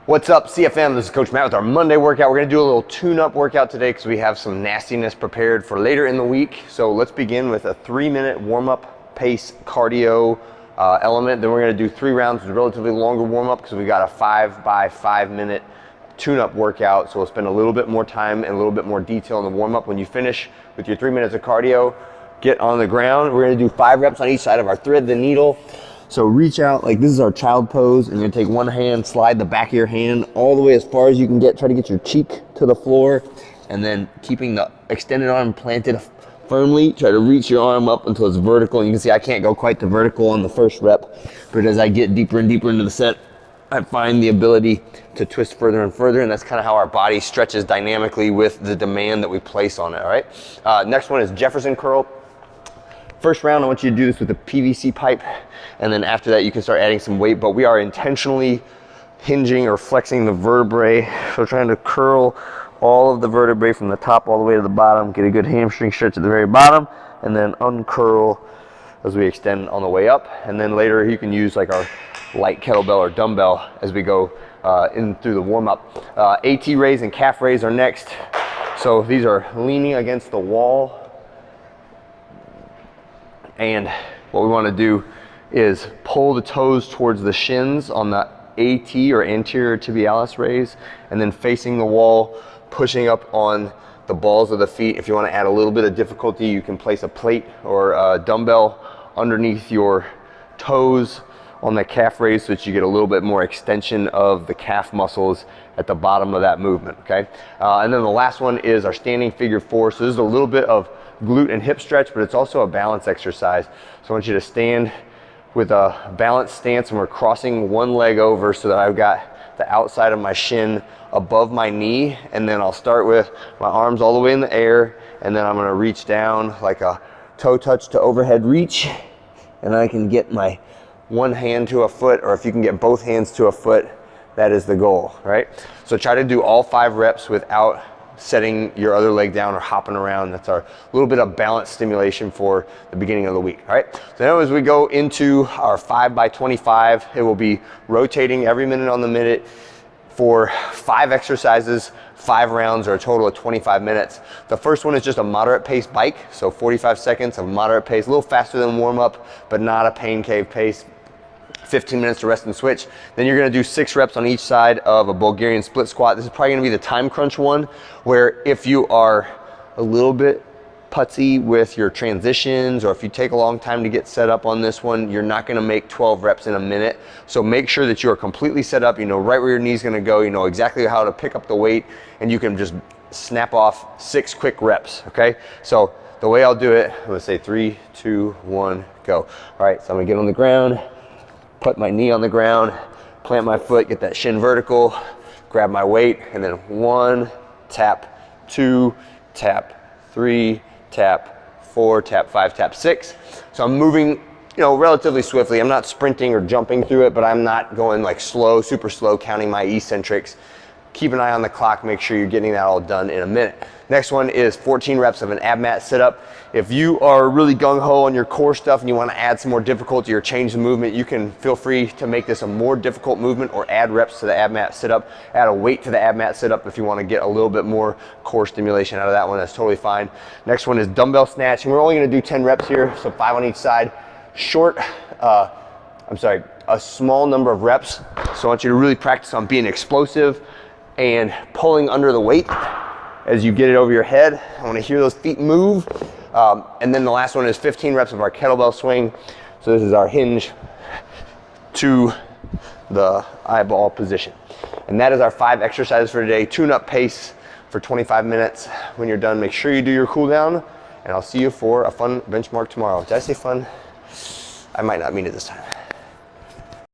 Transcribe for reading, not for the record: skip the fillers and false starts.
What's up, CFM? This is Coach Matt with our Monday workout. We're gonna do a little tune-up workout today because we have some nastiness prepared for later in the week. So let's begin with a 3-minute warm-up pace cardio element. Then we're gonna do 3 rounds with a relatively longer warm-up because we got a 5 by 5 minute tune-up workout. So we'll spend a little bit more time and a little bit more detail in the warm-up. When you finish with your 3 minutes of cardio, get on the ground. We're gonna do 5 reps on each side of our thread the needle. So reach out, like this is our child pose, and you're gonna take one hand, slide the back of your hand all the way as far as you can get, try to get your cheek to the floor, and then keeping the extended arm planted firmly, try to reach your arm up until it's vertical. And you can see I can't go quite to vertical on the first rep, but as I get deeper and deeper into the set, I find the ability to twist further and further, and that's kind of how our body stretches dynamically with the demand that we place on it, all right? Next one is Jefferson curl. First round, I want you to do this with a PVC pipe, and then after that you can start adding some weight, but we are intentionally hinging or flexing the vertebrae. So trying to curl all of the vertebrae from the top all the way to the bottom, get a good hamstring stretch at the very bottom, and then uncurl as we extend on the way up. And then later you can use like our light kettlebell or dumbbell as we go in through the warm-up. AT raise and calf raise are next. So these are leaning against the wall. And what we want to do is pull the toes towards the shins on the AT or anterior tibialis raise, and then facing the wall, pushing up on the balls of the feet. If you want to add a little bit of difficulty, you can place a plate or a dumbbell underneath your toes on the calf raise so that you get a little bit more extension of the calf muscles at the bottom of that movement, okay? And then the last one is our standing figure 4. So this is a little bit of glute and hip stretch, but it's also a balance exercise. So I want you to stand with a balanced stance, and we're crossing one leg over so that I've got the outside of my shin above my knee, and then I'll start with my arms all the way in the air, and then I'm gonna reach down like a toe touch to overhead reach, and I can get my one hand to a foot, or if you can get both hands to a foot, that is the goal, right? So try to do all 5 reps without setting your other leg down or hopping around. That's our little bit of balance stimulation for the beginning of the week, all right? So now as we go into our 5 by 25, it will be rotating every minute on the minute for 5 exercises, 5 rounds, or a total of 25 minutes. The first one is just a moderate pace bike, so 45 seconds of moderate pace, a little faster than warm up, but not a pain cave pace. 15 minutes to rest and switch. Then you're gonna do 6 reps on each side of a Bulgarian split squat. This is probably gonna be the time crunch one, where if you are a little bit putsy with your transitions, or if you take a long time to get set up on this one, you're not gonna make 12 reps in a minute. So make sure that you are completely set up, you know right where your knee's gonna go, you know exactly how to pick up the weight, and you can just snap off 6 quick reps, okay? So the way I'll do it, I'm gonna say 3, 2, 1, go. All right, so I'm gonna get on the ground, put my knee on the ground, plant my foot, get that shin vertical, grab my weight, and then 1, tap, 2, tap, 3, tap, 4, tap, 5, tap, 6. So I'm moving, you know, relatively swiftly. I'm not sprinting or jumping through it, but I'm not going like slow, super slow, counting my eccentrics. Keep an eye on the clock, make sure you're getting that all done in a minute. Next one is 14 reps of an ab mat sit-up. If you are really gung-ho on your core stuff and you want to add some more difficulty or change the movement, you can feel free to make this a more difficult movement or add reps to the ab mat sit-up. Add a weight to the ab mat sit-up if you want to get a little bit more core stimulation out of that one. That's totally fine. Next one is dumbbell snatch, and we're only going to do 10 reps here, so 5 on each side. A small number of reps. So I want you to really practice on being explosive and pulling under the weight as you get it over your head. I want to hear those feet move. And then the last one is 15 reps of our kettlebell swing. So this is our hinge to the eyeball position. And that is our 5 exercises for today. Tune up pace for 25 minutes. When you're done, make sure you do your cool down, and I'll see you for a fun benchmark tomorrow. Did I say fun? I might not mean it this time.